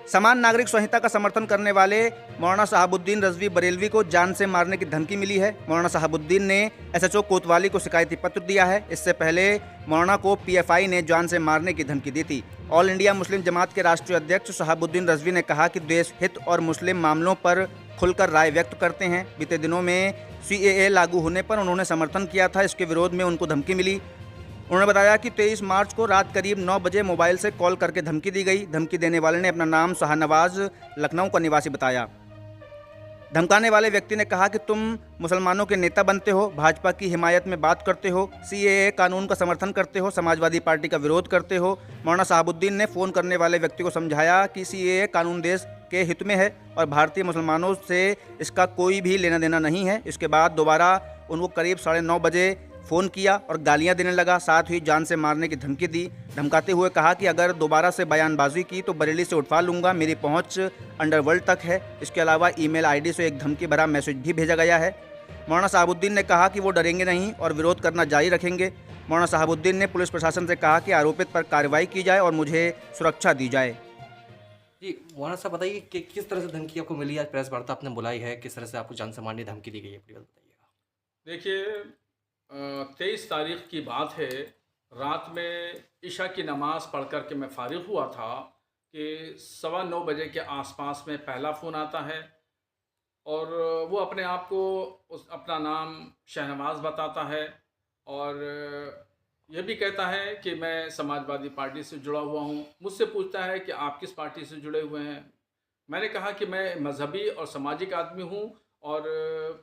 समान नागरिक संहिता का समर्थन करने वाले मौलाना शहाबुद्दीन रजवी बरेलवी को जान से मारने की धमकी मिली है। मौलाना शहाबुद्दीन ने एसएचओ कोतवाली को शिकायती पत्र दिया है। इससे पहले मौलाना को पीएफआई ने जान से मारने की धमकी दी थी। ऑल इंडिया मुस्लिम जमात के राष्ट्रीय अध्यक्ष शहाबुद्दीन रजवी ने कहा कि देश हित और मुस्लिम मामलों पर खुलकर राय व्यक्त करते हैं। बीते दिनों में सीएए लागू होने पर उन्होंने समर्थन किया था। इसके विरोध में उनको धमकी मिली। उन्होंने बताया कि 23 मार्च को रात करीब 9 बजे मोबाइल से कॉल करके धमकी दी गई। धमकी देने वाले ने अपना नाम शाहनवाज लखनऊ का निवासी बताया। धमकाने वाले व्यक्ति ने कहा कि तुम मुसलमानों के नेता बनते हो, भाजपा की हिमायत में बात करते हो, सीएए कानून का समर्थन करते हो, समाजवादी पार्टी का विरोध करते हो। मौलाना शहाबुद्दीन ने फ़ोन करने वाले व्यक्ति को समझाया कि सीएए कानून देश के हित में है और भारतीय मुसलमानों से इसका कोई भी लेना देना नहीं है। इसके बाद दोबारा उनको करीब 9:30 बजे फ़ोन किया और गालियां देने लगा। साथ ही जान से मारने की धमकी दी। धमकाते हुए कहा कि अगर दोबारा से बयानबाजी की तो बरेली से उठवा लूंगा, मेरी पहुंच अंडरवर्ल्ड तक है। इसके अलावा ईमेल आईडी से एक धमकी भरा मैसेज भी भेजा गया है। मौलाना शहाबुद्दीन ने कहा कि वो डरेंगे नहीं और विरोध करना जारी रखेंगे। मौलाना शहाबुद्दीन ने पुलिस प्रशासन से कहा कि आरोपित पर कार्रवाई की जाए और मुझे सुरक्षा दी जाए। जी मौलाना साहब बताइए कि किस तरह से धमकी आपको मिली? आज प्रेस वार्ता आपने बुलाई है, किस तरह से आपको जान से मारने की धमकी दी गई है, पूरी बात बताइएगा। देखिए 23 तारीख की बात है, रात में इशा की नमाज़ पढ़ कर के मैं फ़ारिग हुआ था कि 9:15 बजे के आसपास में पहला फ़ोन आता है और वो अपने आप को अपना नाम शहनवाज बताता है और यह भी कहता है कि मैं समाजवादी पार्टी से जुड़ा हुआ हूँ। मुझसे पूछता है कि आप किस पार्टी से जुड़े हुए हैं। मैंने कहा कि मैं मजहबी और सामाजिक आदमी हूँ और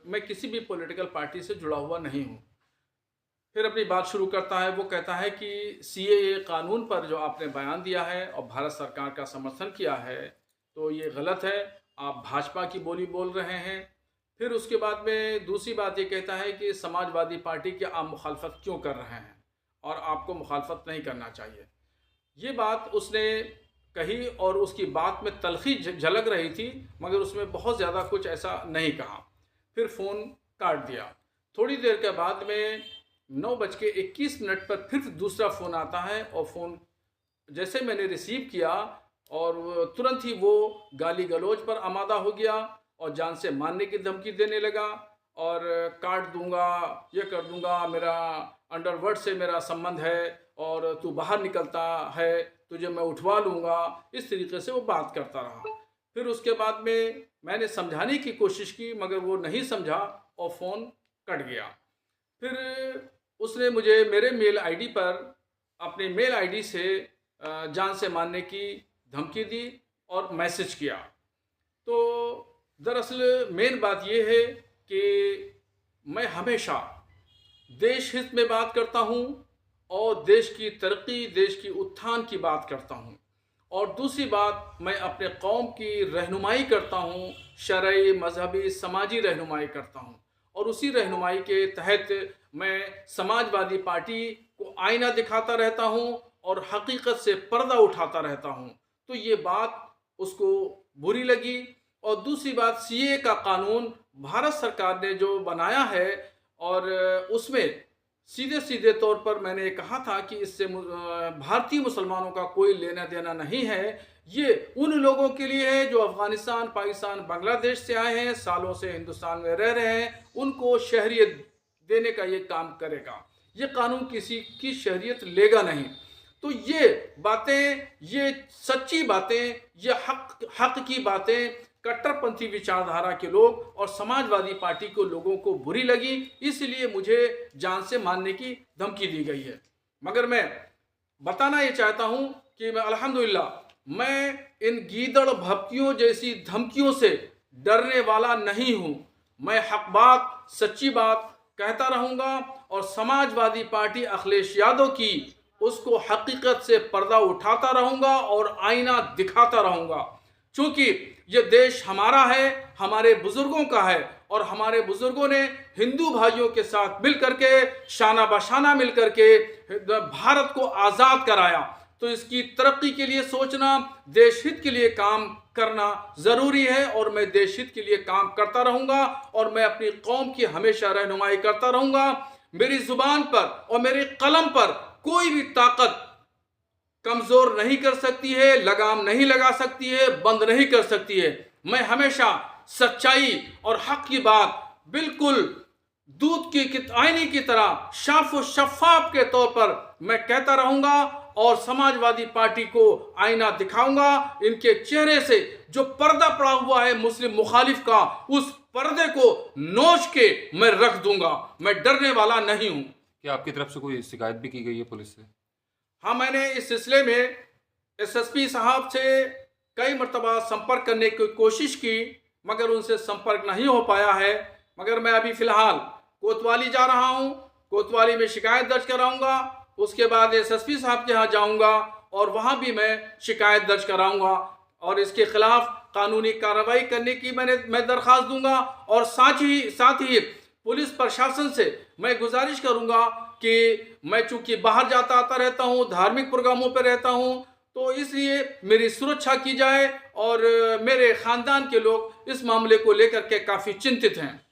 मैं किसी भी पॉलिटिकल पार्टी से जुड़ा हुआ नहीं हूँ। फिर अपनी बात शुरू करता है। वो कहता है कि सीएए कानून पर जो आपने बयान दिया है और भारत सरकार का समर्थन किया है तो ये गलत है, आप भाजपा की बोली बोल रहे हैं। फिर उसके बाद में दूसरी बात ये कहता है कि समाजवादी पार्टी की आप मुखालफत क्यों कर रहे हैं और आपको मुखालफत नहीं करना चाहिए। ये बात उसने कही और उसकी बात में तलखी झलक रही थी, मगर उसमें बहुत ज़्यादा कुछ ऐसा नहीं कहा। फिर फ़ोन काट दिया। थोड़ी देर के बाद में 9:21 पर फिर दूसरा फ़ोन आता है और फ़ोन जैसे मैंने रिसीव किया और तुरंत ही वो गाली गलौज पर आमादा हो गया और जान से मारने की धमकी देने लगा और काट दूंगा, ये कर दूंगा, मेरा अंडरवर्ल्ड से मेरा संबंध है और तू बाहर निकलता है, तुझे मैं उठवा लूँगा। इस तरीके से वो बात करता रहा। फिर उसके बाद में मैंने समझाने की कोशिश की मगर वो नहीं समझा और फ़ोन कट गया। फिर उसने मुझे मेरे मेल आईडी पर अपने मेल आईडी से जान से मारने की धमकी दी और मैसेज किया। तो दरअसल मेन बात यह है कि मैं हमेशा देश हित में बात करता हूँ और देश की तरक्की, देश की उत्थान की बात करता हूँ। और दूसरी बात, मैं अपने कौम की रहनुमाई करता हूँ, शरई, मजहबी, समाजी रहनुमाई करता हूँ और उसी रहनुमाई के तहत मैं समाजवादी पार्टी को आईना दिखाता रहता हूँ और हकीकत से पर्दा उठाता रहता हूँ। तो ये बात उसको बुरी लगी। और दूसरी बात, सीएए का कानून भारत सरकार ने जो बनाया है और उसमें सीधे सीधे तौर पर मैंने कहा था कि इससे भारतीय मुसलमानों का कोई लेना देना नहीं है। ये उन लोगों के लिए है जो अफ़गानिस्तान, पाकिस्तान, बांग्लादेश से आए हैं, सालों से हिंदुस्तान में रह रहे हैं, उनको शहरियत देने का ये काम करेगा। ये कानून किसी की शहरियत लेगा नहीं। तो ये बातें, ये सच्ची बातें, ये हक की बातें कट्टरपंथी विचारधारा के लोग और समाजवादी पार्टी के लोगों को बुरी लगी, इसलिए मुझे जान से मारने की धमकी दी गई है। मगर मैं बताना ये चाहता हूँ कि मैं अल्हम्दुलिल्लाह मैं इन गीदड़ भपकियों जैसी धमकियों से डरने वाला नहीं हूँ। मैं हक बात, सच्ची बात कहता रहूँगा और समाजवादी पार्टी अखिलेश यादव की उसको हकीकत से पर्दा उठाता रहूँगा और आईना दिखाता रहूँगा। चूँकि ये देश हमारा है, हमारे बुजुर्गों का है और हमारे बुजुर्गों ने हिंदू भाइयों के साथ मिल करके, शाना बशाना मिल करके भारत को आज़ाद कराया। तो इसकी तरक्की के लिए सोचना, देश हित के लिए काम करना ज़रूरी है और मैं देश हित के लिए काम करता रहूँगा और मैं अपनी कौम की हमेशा रहनुमाई करता रहूँगा। मेरी ज़ुबान पर और मेरे कलम पर कोई भी ताकत कमज़ोर नहीं कर सकती है, लगाम नहीं लगा सकती है, बंद नहीं कर सकती है। मैं हमेशा सच्चाई और हक की बात बिल्कुल दूध की आईने की तरह साफ और शफाफ के तौर पर मैं कहता रहूंगा और समाजवादी पार्टी को आईना दिखाऊंगा। इनके चेहरे से जो पर्दा पड़ा हुआ है मुस्लिम मुखालिफ का, उस पर्दे को नोच के मैं रख दूंगा। मैं डरने वाला नहीं हूं। क्या आपकी तरफ से कोई शिकायत भी की गई है पुलिस से? हाँ, मैंने इस सिलसिले में एसएसपी साहब से कई मरतबा संपर्क करने की कोशिश की, मगर उनसे संपर्क नहीं हो पाया है। मगर मैं अभी फ़िलहाल कोतवाली जा रहा हूँ, कोतवाली में शिकायत दर्ज कराऊंगा। उसके बाद एसएसपी साहब के यहाँ जाऊंगा और वहाँ भी मैं शिकायत दर्ज कराऊंगा और इसके खिलाफ कानूनी कार्रवाई करने की मैं दरख्वास्त दूंगा। और साथ ही पुलिस प्रशासन से मैं गुजारिश करूंगा कि मैं चूँकि बाहर जाता आता रहता हूँ, धार्मिक प्रोग्रामों पर रहता हूँ, तो इसलिए मेरी सुरक्षा की जाए और मेरे ख़ानदान के लोग इस मामले को लेकर के काफ़ी चिंतित हैं।